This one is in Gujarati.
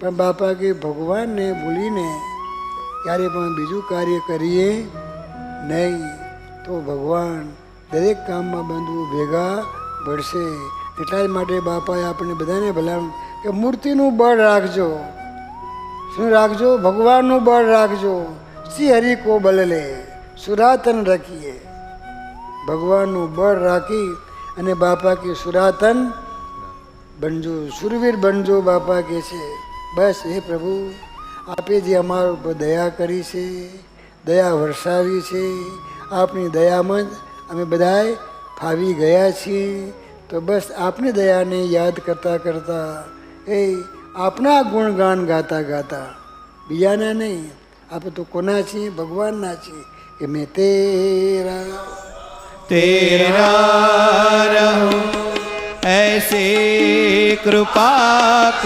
પણ બાપા કે ભગવાનને ભૂલીને ક્યારે પણ બીજું કાર્ય કરીએ નહીં તો ભગવાન દરેક કામમાં બંધવું ભેગા પડશે. એટલા જ માટે બાપાએ આપણે બધાને ભલામણ કે મૂર્તિનું બળ રાખજો. શું રાખજો? ભગવાનનું બળ રાખજો. શ્રી હરિ કો બલ લે સુરાતન રાખીએ. ભગવાનનું બળ રાખી અને બાપા કે સુરાતન બનજો, સુરવીર બનજો. બાપા કે છે બસ હે પ્રભુ, આપે જે અમારા ઉપર દયા કરી છે, દયા વરસાવી છે, આપની દયામાં જ અમે બધાએ ફાવી ગયા છીએ. તો બસ આપની દયાને યાદ કરતાં કરતાં એ આપના ગુણગાન ગાતા ગાતા, બીજાના નહીં. આપણે તો કોના છીએ? ભગવાનના છીએ. કે મેં તેરા तेरा रहूं ऐसी कृपा